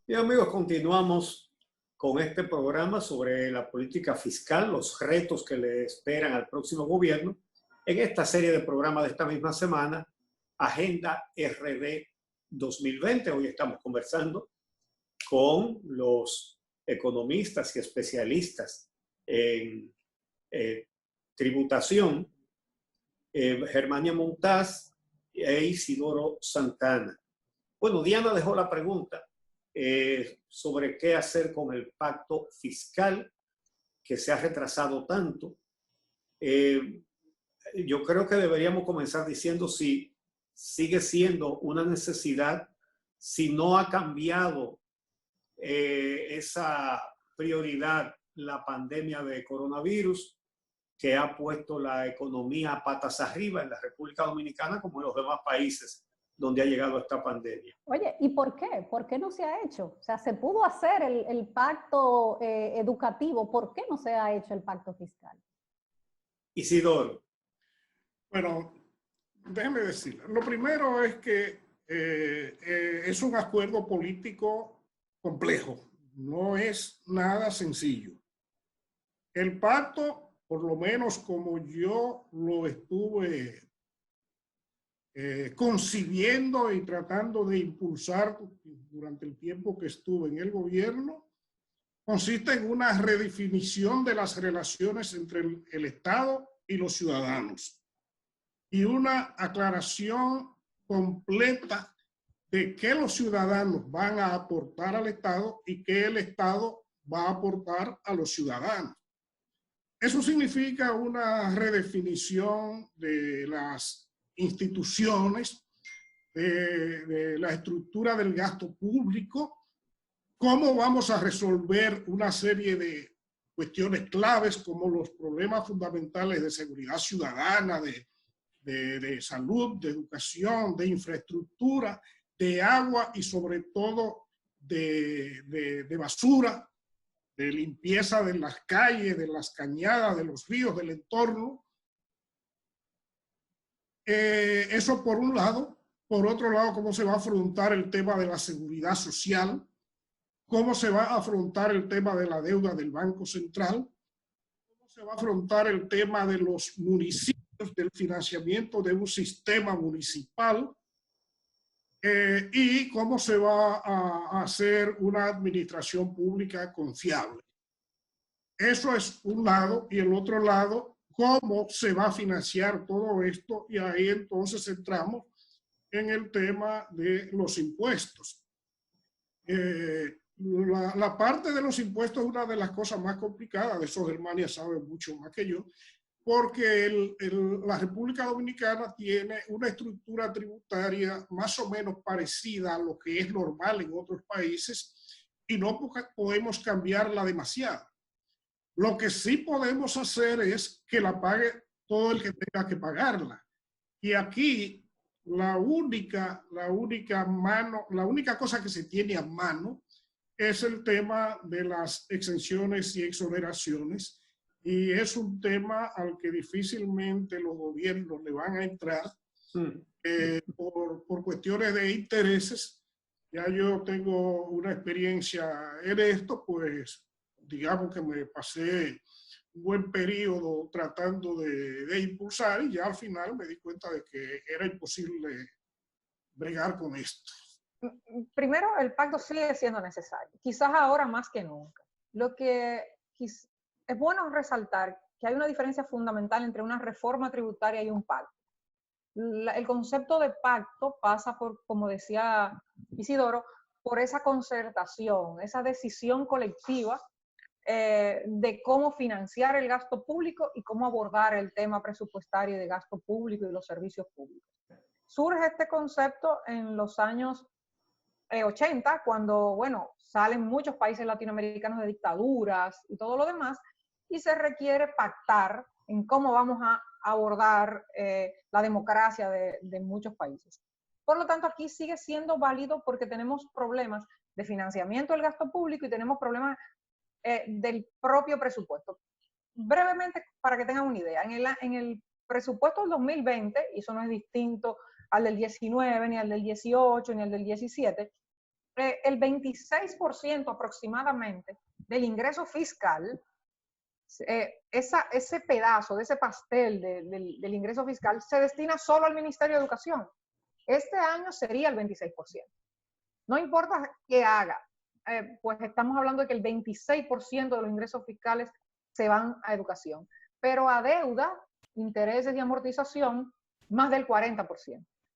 Y amigos, continuamos con este programa sobre la política fiscal, los retos que le esperan al próximo gobierno. En esta serie de programas de esta misma semana, Agenda RD 2020. Hoy estamos conversando con los economistas y especialistas en tributación, Germania Montaz e Isidoro Santana. Bueno, Diana dejó la pregunta sobre qué hacer con el pacto fiscal que se ha retrasado tanto. Yo creo que deberíamos comenzar diciendo si sigue siendo una necesidad, si no ha cambiado esa prioridad la pandemia de coronavirus, que ha puesto la economía patas arriba en la República Dominicana como en los demás países donde ha llegado esta pandemia. Oye, ¿y por qué? ¿Por qué no se ha hecho? O sea, se pudo hacer el pacto educativo, ¿por qué no se ha hecho el pacto fiscal? Isidoro. Bueno, déjeme decir, lo primero es que es un acuerdo político complejo, no es nada sencillo. El pacto, por lo menos como yo lo estuve concibiendo y tratando de impulsar durante el tiempo que estuve en el gobierno, consiste en una redefinición de las relaciones entre el Estado y los ciudadanos y una aclaración completa de qué los ciudadanos van a aportar al Estado y qué el Estado va a aportar a los ciudadanos. Eso significa una redefinición de las instituciones, de la estructura del gasto público, cómo vamos a resolver una serie de cuestiones claves como los problemas fundamentales de seguridad ciudadana, de salud, de educación, de infraestructura, de agua y sobre todo de basura, de limpieza de las calles, de las cañadas, de los ríos, del entorno. Eso por un lado. Por otro lado, cómo se va a afrontar el tema de la seguridad social, cómo se va a afrontar el tema de la deuda del Banco Central, cómo se va a afrontar el tema de los municipios, del financiamiento de un sistema municipal, y cómo se va a hacer una administración pública confiable. Eso es un lado, y el otro lado, cómo se va a financiar todo esto, y ahí entonces entramos en el tema de los impuestos. La parte de los impuestos es una de las cosas más complicadas, de eso Germania sabe mucho más que yo, porque la República Dominicana tiene una estructura tributaria más o menos parecida a lo que es normal en otros países y no podemos cambiarla demasiado. Lo que sí podemos hacer es que la pague todo el que tenga que pagarla. Y aquí la única cosa que se tiene a mano es el tema de las exenciones y exoneraciones. Y es un tema al que difícilmente los gobiernos le van a entrar por cuestiones de intereses. Ya yo tengo una experiencia en esto, pues digamos que me pasé un buen periodo tratando de impulsar y ya al final me di cuenta de que era imposible bregar con esto. Primero, el pacto sigue siendo necesario, quizás ahora más que nunca. Lo que es bueno resaltar que hay una diferencia fundamental entre una reforma tributaria y un pacto. El concepto de pacto pasa por, como decía Isidoro, por esa concertación, esa decisión colectiva de cómo financiar el gasto público y cómo abordar el tema presupuestario de gasto público y los servicios públicos. Surge este concepto en los años 80, cuando, bueno, salen muchos países latinoamericanos de dictaduras y todo lo demás, y se requiere pactar en cómo vamos a abordar la democracia de muchos países. Por lo tanto, aquí sigue siendo válido porque tenemos problemas de financiamiento del gasto público y tenemos problemas del propio presupuesto. Brevemente, para que tengan una idea, en el presupuesto del 2020, y eso no es distinto al del 19, ni al del 18, ni al del 17, el 26% aproximadamente del ingreso fiscal, ese pedazo de ese pastel del ingreso fiscal se destina solo al Ministerio de Educación. Este año sería el 26%. No importa qué haga, pues estamos hablando de que el 26% de los ingresos fiscales se van a educación. Pero a deuda, intereses y amortización, más del 40%.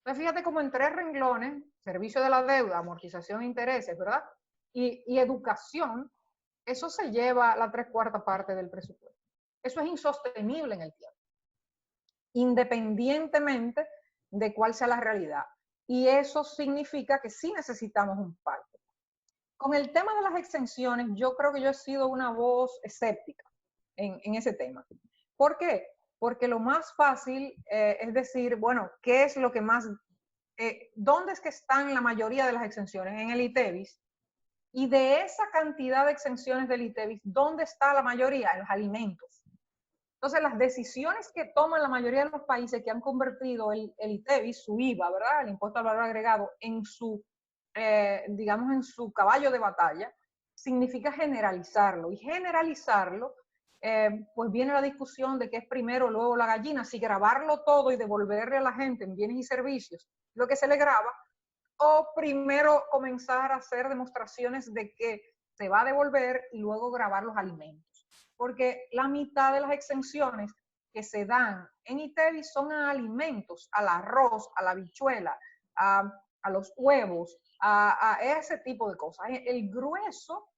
Entonces fíjate como en 3 renglones, servicio de la deuda, amortización e intereses, ¿verdad? Y educación, eso se lleva la 3/4 parte del presupuesto. Eso es insostenible en el tiempo, independientemente de cuál sea la realidad. Y eso significa que sí necesitamos un pacto. Con el tema de las exenciones, yo creo que yo he sido una voz escéptica en ese tema. ¿Por qué? Porque lo más fácil es decir, bueno, ¿qué es lo que más, dónde es que están la mayoría de las exenciones? En el ITEVIS. Y de esa cantidad de exenciones del ITEVIS, ¿dónde está la mayoría? En los alimentos. Entonces, las decisiones que toman la mayoría de los países que han convertido el ITEVIS, su IVA, ¿verdad? El impuesto al valor agregado, en su, digamos, en su caballo de batalla, significa generalizarlo. Y generalizarlo, pues viene la discusión de qué es primero o luego la gallina, si grabarlo todo y devolverle a la gente en bienes y servicios lo que se le graba, o primero comenzar a hacer demostraciones de que se va a devolver y luego grabar los alimentos. Porque la mitad de las exenciones que se dan en ITEVIS son a alimentos, al arroz, a la habichuela, a los huevos, a ese tipo de cosas. El grueso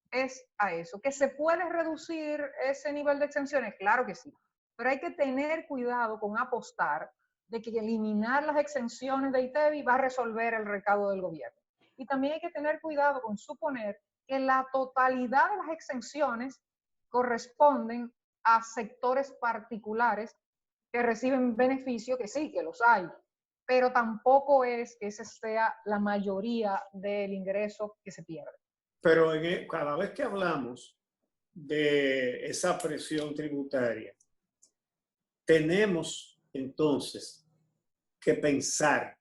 es a eso. ¿Que se puede reducir ese nivel de exenciones? Claro que sí. Pero hay que tener cuidado con apostar de que eliminar las exenciones de ITEVIS va a resolver el recaudo del gobierno. Y también hay que tener cuidado con suponer que la totalidad de las exenciones corresponden a sectores particulares que reciben beneficio, que sí, que los hay, pero tampoco es que esa sea la mayoría del ingreso que se pierde. Pero cada vez que hablamos de esa presión tributaria, tenemos entonces que pensar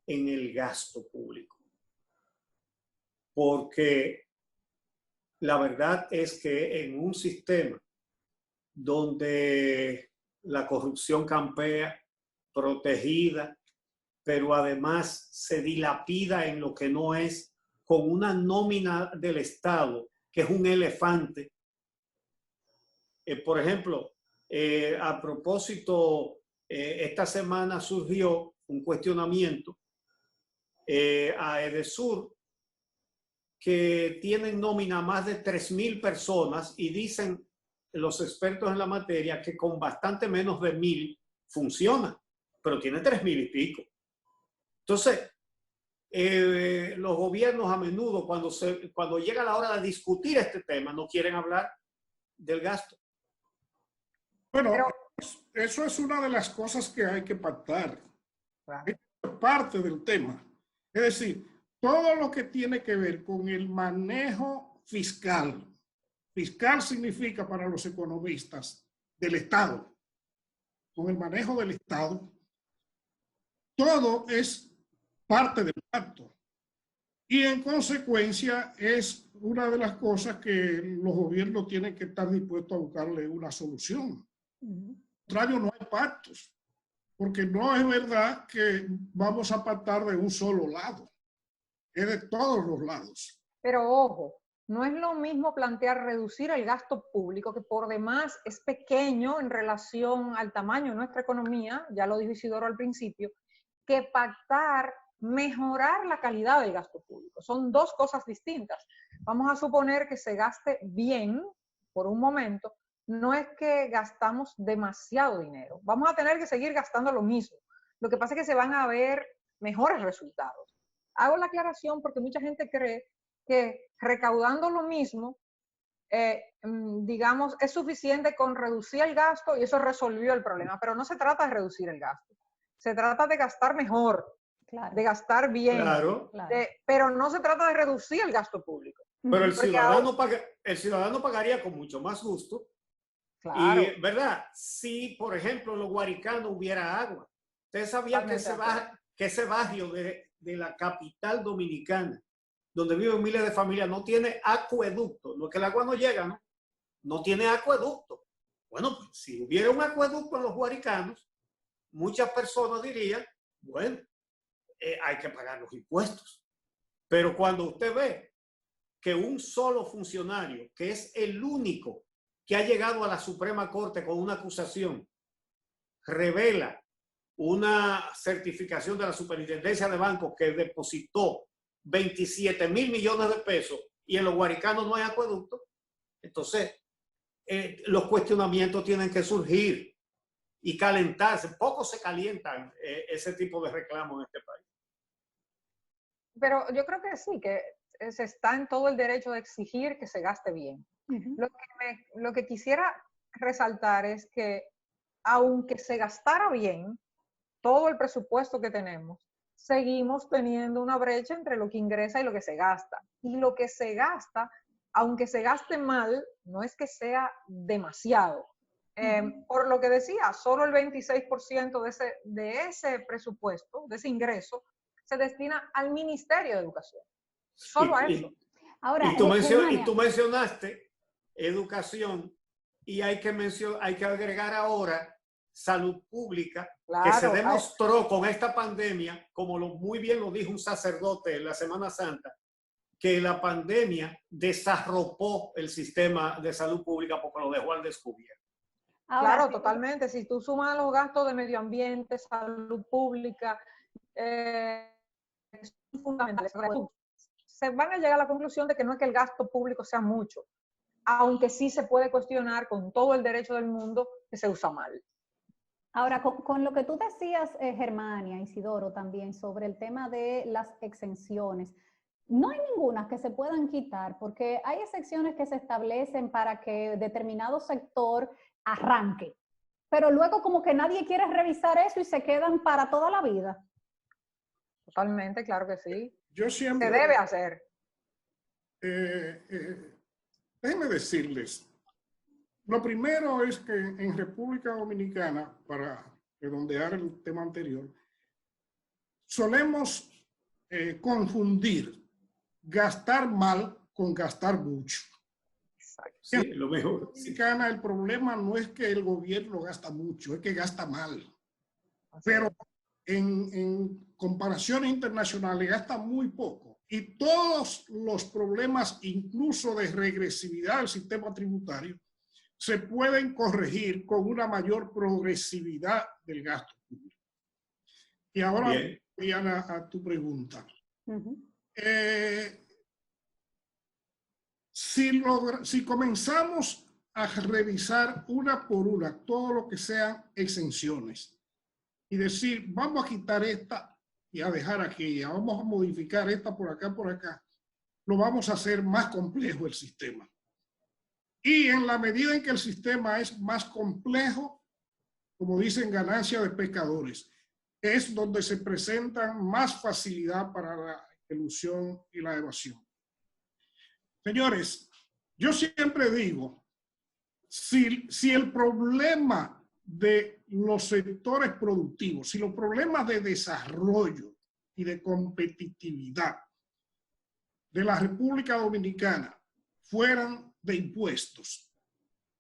en el gasto público. Porque la verdad es que en un sistema donde la corrupción campea, protegida, pero además se dilapida en lo que no es, con una nómina del Estado que es un elefante. Por ejemplo, a propósito, esta semana surgió un cuestionamiento a Edesur, que tienen nómina más de 3.000 personas y dicen los expertos en la materia que con bastante menos de 1.000 funciona, pero tiene 3.000 y pico. Entonces, los gobiernos a menudo cuando llega la hora de discutir este tema no quieren hablar del gasto. Bueno, eso es una de las cosas que hay que pactar. Claro. Es parte del tema. Es decir, todo lo que tiene que ver con el manejo fiscal. Fiscal significa para los economistas del Estado. Con el manejo del Estado, todo es parte del pacto. Y en consecuencia es una de las cosas que los gobiernos tienen que estar dispuestos a buscarle una solución. Contrario, no hay pactos, porque no es verdad que vamos a pactar de un solo lado, es de todos los lados. Pero ojo, no es lo mismo plantear reducir el gasto público, que por demás es pequeño en relación al tamaño de nuestra economía, ya lo dijo Isidoro al principio, que pactar mejorar la calidad del gasto público. Son dos cosas distintas. Vamos a suponer que se gaste bien por un momento. No es que gastamos demasiado dinero. Vamos a tener que seguir gastando lo mismo. Lo que pasa es que se van a ver mejores resultados. Hago la aclaración porque mucha gente cree que recaudando lo mismo, digamos, es suficiente con reducir el gasto y eso resolvió el problema. Pero no se trata de reducir el gasto. Se trata de gastar mejor, claro, de gastar bien, claro, pero no se trata de reducir el gasto público. Pero el ciudadano pagaría con mucho más gusto. Claro. Y, ¿verdad? Si, por ejemplo, en los Guaricanos hubiera agua. Ustedes sabían que ese barrio de la capital dominicana donde viven miles de familias, no tiene acueducto. No es que el agua no llega, ¿no? No tiene acueducto. Bueno, pues si hubiera un acueducto en los Guaricanos, muchas personas dirían, bueno, hay que pagar los impuestos. Pero cuando usted ve que un solo funcionario, que es el único que ha llegado a la Suprema Corte con una acusación, revela una certificación de la Superintendencia de Bancos que depositó 27.000 millones de pesos y en los Guaricanos no hay acueducto, entonces los cuestionamientos tienen que surgir y calentarse. Poco se calientan ese tipo de reclamos en este país. Pero yo creo que sí, que se está en todo el derecho de exigir que se gaste bien. Lo que quisiera resaltar es que aunque se gastara bien todo el presupuesto que tenemos, seguimos teniendo una brecha entre lo que ingresa y lo que se gasta. Y lo que se gasta, aunque se gaste mal, no es que sea demasiado. Por lo que decía, solo el 26% de ese presupuesto, de ese ingreso, se destina al Ministerio de Educación. Solo a eso. Ahora, y tú mencionaste educación y hay que agregar ahora salud pública, claro, que se demostró con esta pandemia, como muy bien lo dijo un sacerdote en la Semana Santa, que la pandemia desarropó el sistema de salud pública porque lo dejó al descubierto. Ahora, claro, totalmente. Si tú sumas los gastos de medio ambiente, salud pública, son fundamentales. Se van a llegar a la conclusión de que no es que el gasto público sea mucho, aunque sí se puede cuestionar con todo el derecho del mundo que se usa mal. Ahora, con lo que tú decías, Germania, Isidoro, también sobre el tema de las exenciones, no hay ninguna que se puedan quitar, porque hay excepciones que se establecen para que determinado sector arranque, pero luego como que nadie quiere revisar eso y se quedan para toda la vida. Totalmente, claro que sí. Yo siempre, se debe hacer. Déjenme decirles, lo primero es que en República Dominicana, para redondear el tema anterior, solemos confundir gastar mal con gastar mucho. Sí, lo mejor. Dominicana, el problema no es que el gobierno gasta mucho, es que gasta mal. Pero en comparaciones internacionales gasta muy poco. Y todos los problemas, incluso de regresividad del sistema tributario, se pueden corregir con una mayor progresividad del gasto público. Y ahora, Diana, a tu pregunta. Si comenzamos a revisar una por una todo lo que sean exenciones y decir, vamos a quitar esta y a dejar aquella, vamos a modificar esta por acá, lo vamos a hacer más complejo el sistema. Y en la medida en que el sistema es más complejo, como dicen, ganancia de pescadores, es donde se presentan más facilidad para la elusión y la evasión. Señores, yo siempre digo, si el problema de los sectores productivos, si los problemas de desarrollo y de competitividad de la República Dominicana fueran de impuestos,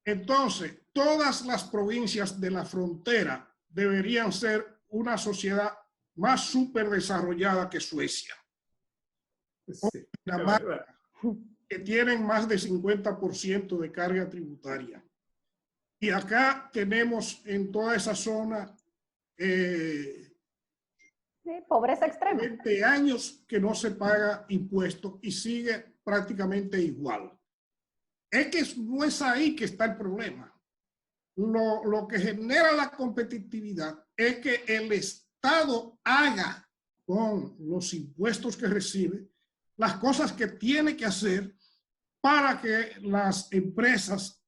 entonces todas las provincias de la frontera deberían ser una sociedad más súper desarrollada que Suecia. Sí, que tienen más de 50% de carga tributaria. Y acá tenemos en toda esa zona pobreza extrema. 20 años que no se paga impuestos y sigue prácticamente igual. Es que no es ahí que está el problema. Lo que genera la competitividad es que el Estado haga con los impuestos que recibe las cosas que tiene que hacer para que las empresas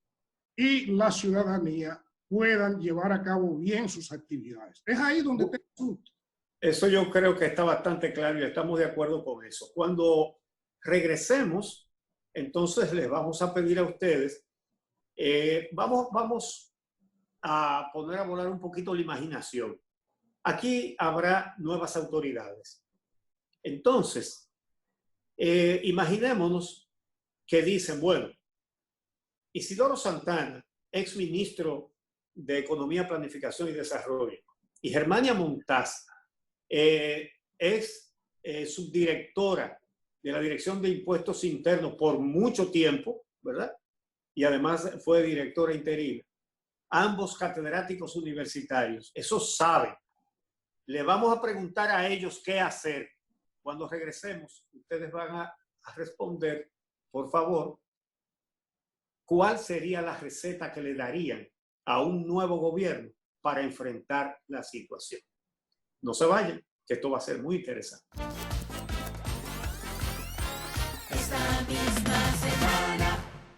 y la ciudadanía puedan llevar a cabo bien sus actividades. Es ahí donde te asunto. Eso yo creo que está bastante claro y estamos de acuerdo con eso. Cuando regresemos, entonces les vamos a pedir a ustedes, vamos a poner a volar un poquito la imaginación. Aquí habrá nuevas autoridades. Entonces, Imaginémonos que dicen, bueno, Isidoro Santana, ex ministro de Economía, Planificación y Desarrollo, y Germania Montaz, es subdirectora de la Dirección de Impuestos Internos por mucho tiempo, ¿verdad? Y además fue directora interina. Ambos catedráticos universitarios, esos saben. Le vamos a preguntar a ellos qué hacer. Cuando regresemos, ustedes van a responder, por favor, cuál sería la receta que le darían a un nuevo gobierno para enfrentar la situación. No se vayan, que esto va a ser muy interesante. Esta misma